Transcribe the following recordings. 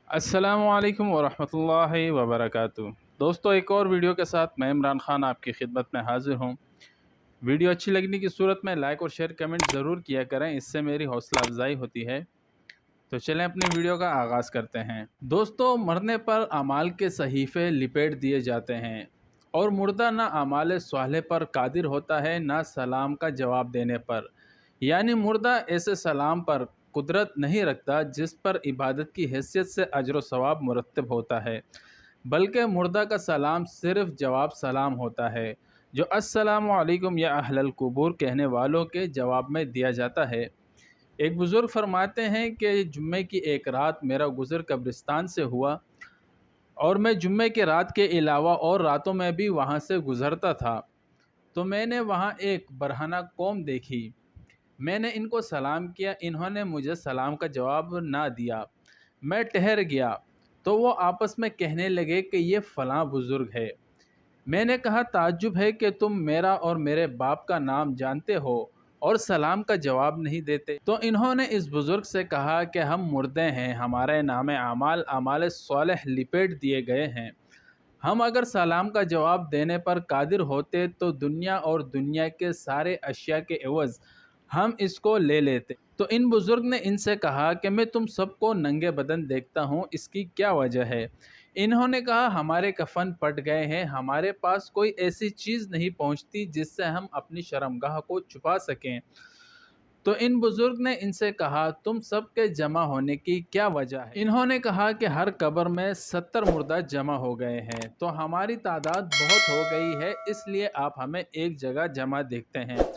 अस्सलामुअलैकुम वरहमतुल्लाहि वबरकातुहू। दोस्तों, एक और वीडियो के साथ मैं इमरान खान आपकी खिदमत में हाजिर हूँ। वीडियो अच्छी लगने की सूरत में लाइक और शेयर कमेंट ज़रूर किया करें, इससे मेरी हौसला अफजाई होती है। तो चलें अपनी वीडियो का आगाज़ करते हैं। दोस्तों, मरने पर अमाल के सहीफ़े लिपेट दिए जाते हैं और मुर्दा ना अमाल स्वाले पर कादिर होता है ना सलाम का जवाब देने पर। यानी मुर्दा ऐसे सलाम पर कुदरत नहीं रखता जिस पर इबादत की हैसियत से अजर व सवाब मुरत्तब होता है, बल्कि मुर्दा का सलाम सिर्फ़ जवाब सलाम होता है, जो अस्सलामु अलैकुम या अहलल कुबूर कहने वालों के जवाब में दिया जाता है। एक बुज़ुर्ग फरमाते हैं कि जुम्मे की एक रात मेरा गुज़र कब्रिस्तान से हुआ और मैं जुम्मे की रात के अलावा और रातों में भी वहाँ से गुज़रता था, तो मैंने वहाँ एक बरहना कौम देखी। मैंने इनको सलाम किया, इन्होंने मुझे सलाम का जवाब ना दिया। मैं ठहर गया तो वो आपस में कहने लगे कि ये फ़लाँ बुज़ुर्ग है। मैंने कहा, ताज्जुब है कि तुम मेरा और मेरे बाप का नाम जानते हो और सलाम का जवाब नहीं देते। तो इन्होंने इस बुज़ुर्ग से कहा कि हम मुर्दे हैं, हमारे नाम आमाल आमाल स्वालिह लिपेट दिए गए हैं। हम अगर सलाम का जवाब देने पर कादिर होते तो दुनिया और दुनिया के सारे अशिया के एवज़ हम इसको ले लेते। तो इन बुज़ुर्ग ने इनसे कहा कि मैं तुम सबको नंगे बदन देखता हूँ, इसकी क्या वजह है? इन्होंने कहा, हमारे कफन पट गए हैं, हमारे पास कोई ऐसी चीज़ नहीं पहुँचती जिससे हम अपनी शर्मगाह को छुपा सकें। तो इन बुज़ुर्ग ने इनसे कहा, तुम सब के जमा होने की क्या वजह है? इन्होंने कहा कि हर कब्र में 70 मुर्दा जमा हो गए हैं, तो हमारी तादाद बहुत हो गई है, इसलिए आप हमें एक जगह जमा देखते हैं।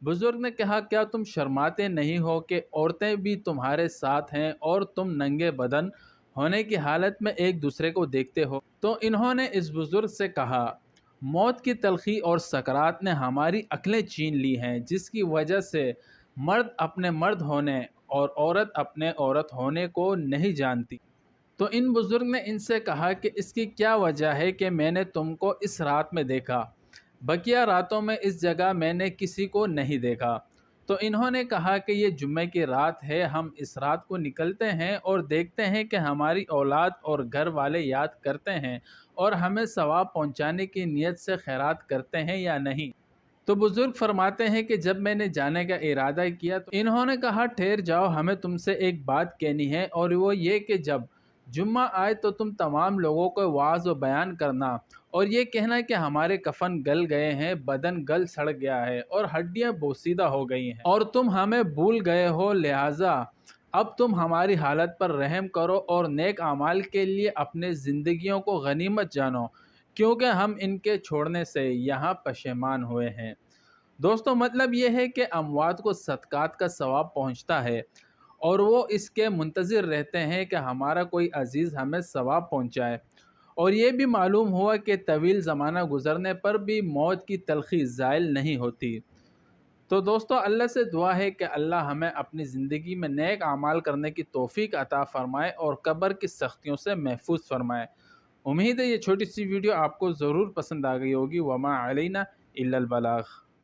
बुज़ुर्ग ने कहा, क्या तुम शर्माते नहीं हो कि औरतें भी तुम्हारे साथ हैं और तुम नंगे बदन होने की हालत में एक दूसरे को देखते हो? तो इन्होंने इस बुज़ुर्ग से कहा, मौत की तलखी और सकरात ने हमारी अक्लें छीन ली हैं, जिसकी वजह से मर्द अपने मर्द होने और औरत अपने औरत होने को नहीं जानती। तो इन बुज़ुर्ग ने इनसे कहा कि इसकी क्या वजह है कि मैंने तुमको इस रात में देखा, बकिया रातों में इस जगह मैंने किसी को नहीं देखा। तो इन्होंने कहा कि ये जुम्मे की रात है, हम इस रात को निकलते हैं और देखते हैं कि हमारी औलाद और घर वाले याद करते हैं और हमें सवाब पहुंचाने की नीयत से खैरात करते हैं या नहीं। तो बुज़ुर्ग फरमाते हैं कि जब मैंने जाने का इरादा किया तो इन्होंने कहा, ठहर जाओ, हमें तुमसे एक बात कहनी है, और वो ये कि जब जुम्मा आए तो तुम तमाम लोगों को वाज़ व बयान करना और ये कहना कि हमारे कफन गल गए हैं, बदन गल सड़ गया है और हड्डियां बोसीदा हो गई हैं और तुम हमें भूल गए हो, लिहाजा अब तुम हमारी हालत पर रहम करो और नेक आमाल के लिए अपने ज़िंदगियों को गनीमत जानो, क्योंकि हम इनके छोड़ने से यहाँ पशेमान हुए हैं। दोस्तों, मतलब ये है कि अमवात को सदक़ात का सवाब पहुँचता है और वो इसके मुंतज़िर रहते हैं कि हमारा कोई अज़ीज़ हमें सवाब पहुँचाए। और ये भी मालूम हुआ कि तवील ज़माना गुज़रने पर भी मौत की तलख़ी ज़ाइल नहीं होती। तो दोस्तों, अल्लाह से दुआ है कि अल्लाह हमें अपनी ज़िंदगी में नेक आमाल करने की तौफ़ीक अता फ़रमाए और कब्र की सख्तियों से महफूज फ़रमाए। उम्मीद है ये छोटी सी वीडियो आपको ज़रूर पसंद आ गई होगी। वमा अलैना इल्लल बलाग।